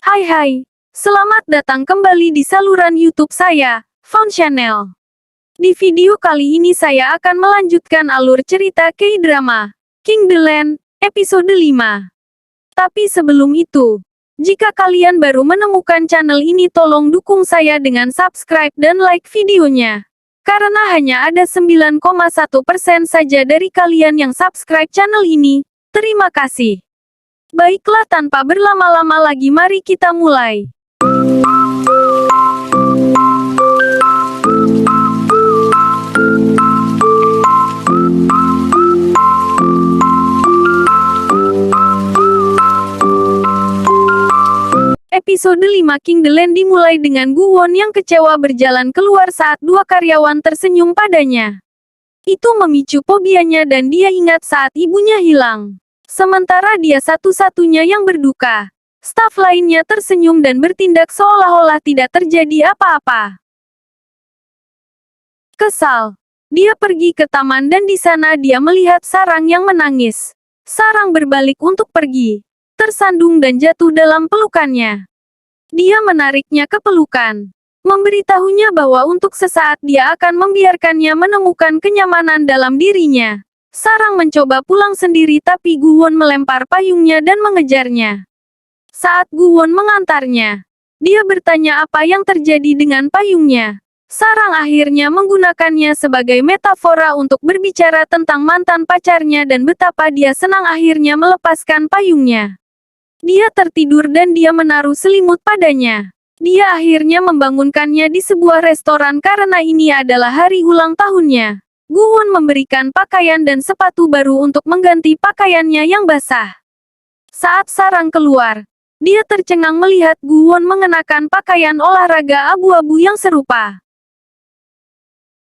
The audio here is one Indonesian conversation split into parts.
Hai, selamat datang kembali di saluran YouTube saya, Found Channel. Di video kali ini saya akan melanjutkan alur cerita K-drama, King the Land, episode 5. Tapi sebelum itu, jika kalian baru menemukan channel ini tolong dukung saya dengan subscribe dan like videonya. Karena hanya ada 9,1% saja dari kalian yang subscribe channel ini, terima kasih. Baiklah tanpa berlama-lama lagi mari kita mulai. Episode 5 King the Land dimulai dengan Guwon yang kecewa berjalan keluar saat dua karyawan tersenyum padanya. Itu memicu fobianya dan dia ingat saat ibunya hilang. Sementara dia satu-satunya yang berduka. Staf lainnya tersenyum dan bertindak seolah-olah tidak terjadi apa-apa. Kesal. Dia pergi ke taman dan di sana dia melihat Sarang yang menangis. Sarang berbalik untuk pergi. Tersandung dan jatuh dalam pelukannya. Dia menariknya ke pelukan. Memberitahunya bahwa untuk sesaat dia akan membiarkannya menemukan kenyamanan dalam dirinya. Sarang mencoba pulang sendiri tapi Guwon melempar payungnya dan mengejarnya. Saat Guwon mengantarnya, dia bertanya apa yang terjadi dengan payungnya. Sarang akhirnya menggunakannya sebagai metafora untuk berbicara tentang mantan pacarnya dan betapa dia senang akhirnya melepaskan payungnya. Dia tertidur dan dia menaruh selimut padanya. Dia akhirnya membangunkannya di sebuah restoran karena ini adalah hari ulang tahunnya. Guwon memberikan pakaian dan sepatu baru untuk mengganti pakaiannya yang basah. Saat Sarang keluar, dia tercengang melihat Guwon mengenakan pakaian olahraga abu-abu yang serupa.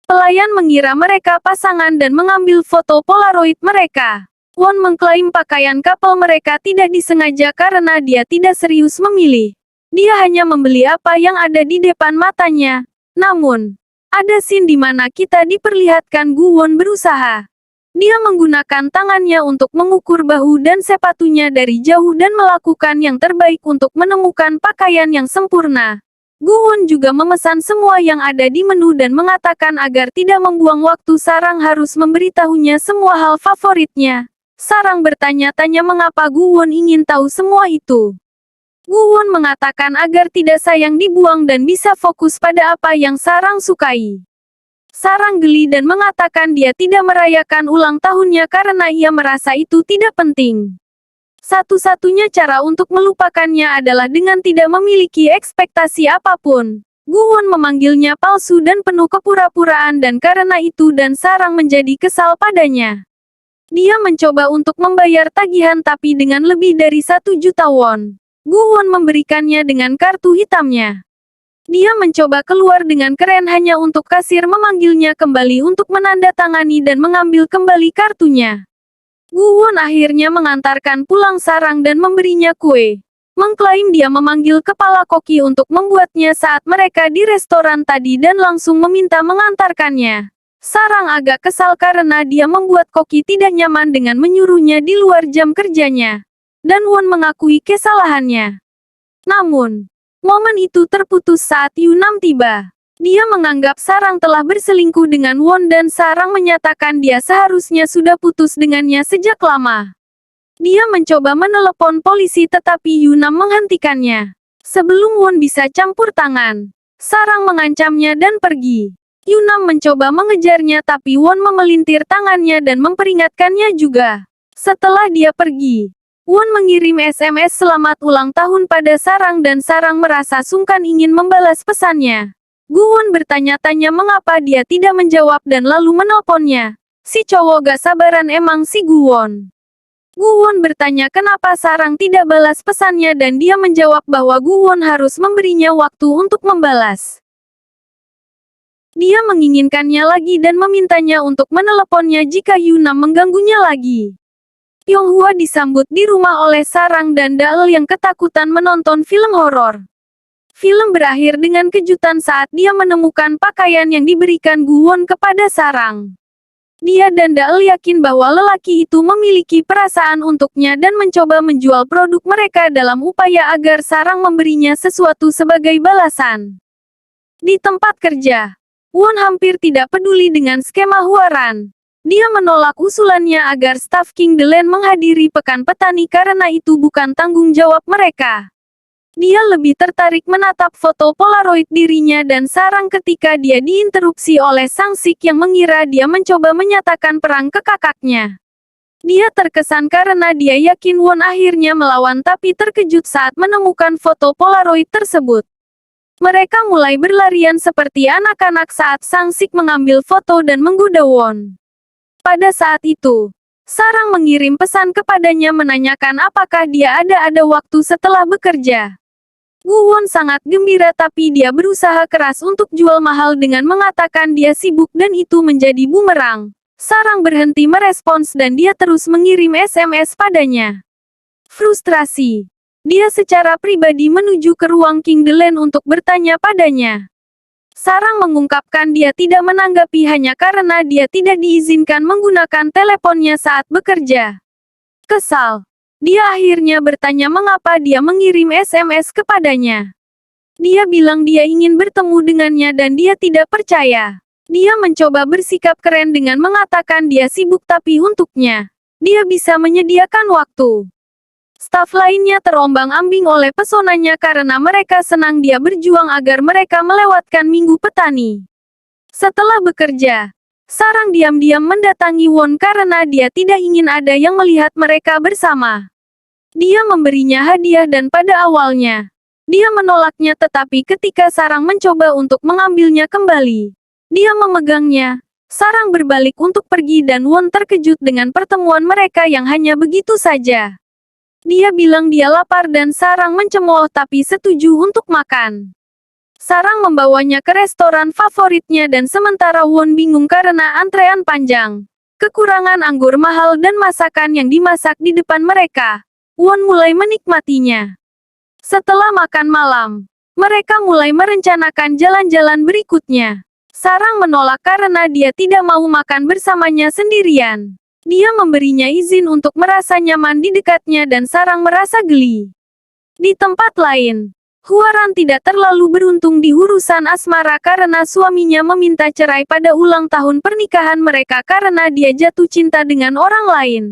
Pelayan mengira mereka pasangan dan mengambil foto Polaroid mereka. Won mengklaim pakaian couple mereka tidak disengaja karena dia tidak serius memilih. Dia hanya membeli apa yang ada di depan matanya. Namun, ada scene di mana kita diperlihatkan Guwon berusaha. Dia menggunakan tangannya untuk mengukur bahu dan sepatunya dari jauh dan melakukan yang terbaik untuk menemukan pakaian yang sempurna. Guwon juga memesan semua yang ada di menu dan mengatakan agar tidak membuang waktu. Sarang harus memberitahunya semua hal favoritnya. Sarang bertanya-tanya mengapa Guwon ingin tahu semua itu. Guwon mengatakan agar tidak sayang dibuang dan bisa fokus pada apa yang Sarang sukai. Sarang geli dan mengatakan dia tidak merayakan ulang tahunnya karena ia merasa itu tidak penting. Satu-satunya cara untuk melupakannya adalah dengan tidak memiliki ekspektasi apapun. Guwon memanggilnya palsu dan penuh kepura-puraan dan karena itu dan Sarang menjadi kesal padanya. Dia mencoba untuk membayar tagihan tapi dengan lebih dari 1 juta won. Guwon memberikannya dengan kartu hitamnya. Dia mencoba keluar dengan keren hanya untuk kasir memanggilnya kembali untuk menandatangani dan mengambil kembali kartunya. Guwon akhirnya mengantarkan pulang Sarang dan memberinya kue. Mengklaim dia memanggil kepala koki untuk membuatnya saat mereka di restoran tadi dan langsung meminta mengantarkannya. Sarang agak kesal karena dia membuat koki tidak nyaman dengan menyuruhnya di luar jam kerjanya. Dan Won mengakui kesalahannya. Namun, momen itu terputus saat Yunam tiba. Dia menganggap Sarang telah berselingkuh dengan Won dan Sarang menyatakan dia seharusnya sudah putus dengannya sejak lama. Dia mencoba menelepon polisi tetapi Yunam menghentikannya. Sebelum Won bisa campur tangan, Sarang mengancamnya dan pergi. Yunam mencoba mengejarnya tapi Won memelintir tangannya dan memperingatkannya juga. Setelah dia pergi, Won mengirim SMS selamat ulang tahun pada Sarang dan Sarang merasa sungkan ingin membalas pesannya. Guwon bertanya-tanya mengapa dia tidak menjawab dan lalu menelponnya. Si cowok gak sabaran emang si Guwon. Guwon bertanya kenapa Sarang tidak balas pesannya dan dia menjawab bahwa Guwon harus memberinya waktu untuk membalas. Dia menginginkannya lagi dan memintanya untuk meneleponnya jika Yunam mengganggunya lagi. Yonghwa disambut di rumah oleh Sarang dan Dael yang ketakutan menonton film horor. Film berakhir dengan kejutan saat dia menemukan pakaian yang diberikan Guwon kepada Sarang. Dia dan Dael yakin bahwa lelaki itu memiliki perasaan untuknya dan mencoba menjual produk mereka dalam upaya agar Sarang memberinya sesuatu sebagai balasan. Di tempat kerja, Won hampir tidak peduli dengan skema Huaran. Dia menolak usulannya agar staf King Delen menghadiri pekan petani karena itu bukan tanggung jawab mereka. Dia lebih tertarik menatap foto Polaroid dirinya dan Sarang ketika dia diinterupsi oleh Sang Sik yang mengira dia mencoba menyatakan perang ke kakaknya. Dia terkesan karena dia yakin Won akhirnya melawan tapi terkejut saat menemukan foto Polaroid tersebut. Mereka mulai berlarian seperti anak-anak saat Sang Sik mengambil foto dan menggoda Won. Pada saat itu, Sarang mengirim pesan kepadanya menanyakan apakah dia ada waktu setelah bekerja. Won sangat gembira tapi dia berusaha keras untuk jual mahal dengan mengatakan dia sibuk dan itu menjadi bumerang. Sarang berhenti merespons dan dia terus mengirim SMS padanya. Frustrasi. Dia secara pribadi menuju ke ruang King Delen untuk bertanya padanya. Sarang mengungkapkan dia tidak menanggapi hanya karena dia tidak diizinkan menggunakan teleponnya saat bekerja. Kesal. Dia akhirnya bertanya mengapa dia mengirim SMS kepadanya. Dia bilang dia ingin bertemu dengannya dan dia tidak percaya. Dia mencoba bersikap keren dengan mengatakan dia sibuk tapi untuknya, dia bisa menyediakan waktu. Staf lainnya terombang-ambing oleh pesonanya karena mereka senang dia berjuang agar mereka melewatkan minggu petani. Setelah bekerja, Sarang diam-diam mendatangi Won karena dia tidak ingin ada yang melihat mereka bersama. Dia memberinya hadiah dan pada awalnya, dia menolaknya tetapi ketika Sarang mencoba untuk mengambilnya kembali, dia memegangnya. Sarang berbalik untuk pergi dan Won terkejut dengan pertemuan mereka yang hanya begitu saja. Dia bilang dia lapar dan Sarang mencemooh tapi setuju untuk makan. Sarang membawanya ke restoran favoritnya dan sementara Won bingung karena antrean panjang, kekurangan anggur mahal dan masakan yang dimasak di depan mereka, Won mulai menikmatinya. Setelah makan malam, mereka mulai merencanakan jalan-jalan berikutnya. Sarang menolak karena dia tidak mau makan bersamanya sendirian. Dia memberinya izin untuk merasa nyaman di dekatnya dan Sarang merasa geli. Di tempat lain, Huaran tidak terlalu beruntung di urusan asmara karena suaminya meminta cerai pada ulang tahun pernikahan mereka karena dia jatuh cinta dengan orang lain.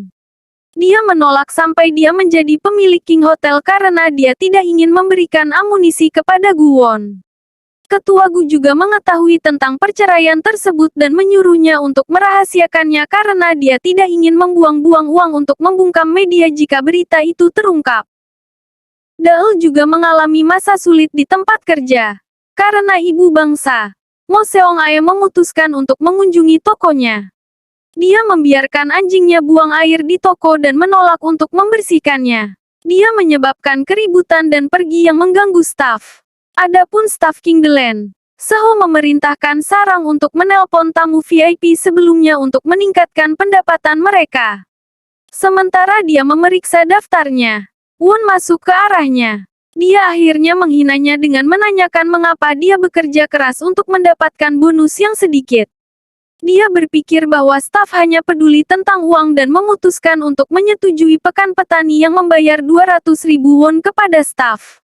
Dia menolak sampai dia menjadi pemilik King Hotel karena dia tidak ingin memberikan amunisi kepada Guwon. Ketua Gu juga mengetahui tentang perceraian tersebut dan menyuruhnya untuk merahasiakannya karena dia tidak ingin membuang-buang uang untuk membungkam media jika berita itu terungkap. Dael juga mengalami masa sulit di tempat kerja. Karena ibu bangsa, Mo Seong-ae memutuskan untuk mengunjungi tokonya. Dia membiarkan anjingnya buang air di toko dan menolak untuk membersihkannya. Dia menyebabkan keributan dan pergi yang mengganggu staf. Adapun staf King Delen, Seho memerintahkan Sarang untuk menelpon tamu VIP sebelumnya untuk meningkatkan pendapatan mereka. Sementara dia memeriksa daftarnya, Won masuk ke arahnya. Dia akhirnya menghinanya dengan menanyakan mengapa dia bekerja keras untuk mendapatkan bonus yang sedikit. Dia berpikir bahwa staf hanya peduli tentang uang dan memutuskan untuk menyetujui pekan petani yang membayar 200.000 won kepada staf.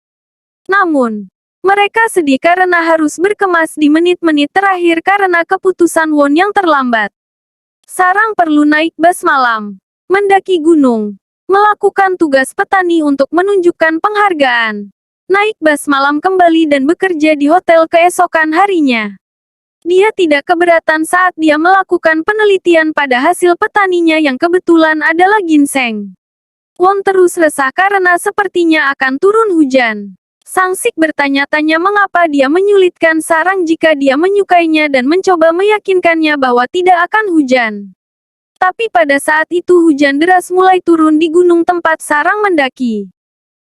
Namun, mereka sedih karena harus berkemas di menit-menit terakhir karena keputusan Won yang terlambat. Sarang perlu naik bus malam, mendaki gunung, melakukan tugas petani untuk menunjukkan penghargaan, naik bus malam kembali dan bekerja di hotel keesokan harinya. Dia tidak keberatan saat dia melakukan penelitian pada hasil petaninya yang kebetulan adalah ginseng. Won terus resah karena sepertinya akan turun hujan. Sang Sik bertanya-tanya mengapa dia menyulitkan Sarang jika dia menyukainya dan mencoba meyakinkannya bahwa tidak akan hujan. Tapi pada saat itu hujan deras mulai turun di gunung tempat Sarang mendaki.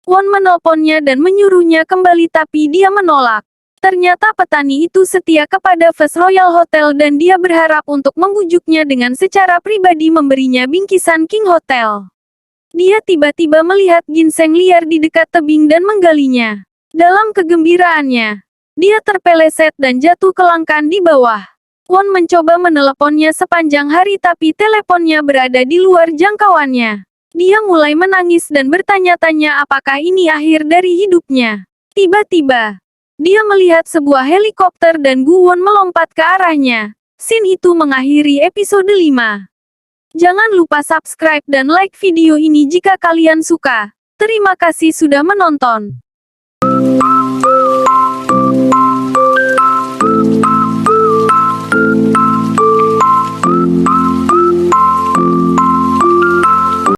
Won menelponnya dan menyuruhnya kembali tapi dia menolak. Ternyata petani itu setia kepada First Royal Hotel dan dia berharap untuk membujuknya dengan secara pribadi memberinya bingkisan King Hotel. Dia tiba-tiba melihat ginseng liar di dekat tebing dan menggalinya. Dalam kegembiraannya, dia terpeleset dan jatuh ke langkan di bawah. Won mencoba meneleponnya sepanjang hari tapi teleponnya berada di luar jangkauannya. Dia mulai menangis dan bertanya-tanya apakah ini akhir dari hidupnya. Tiba-tiba, dia melihat sebuah helikopter dan Gu Won melompat ke arahnya. Scene itu mengakhiri episode 5. Jangan lupa subscribe dan like video ini jika kalian suka. Terima kasih sudah menonton.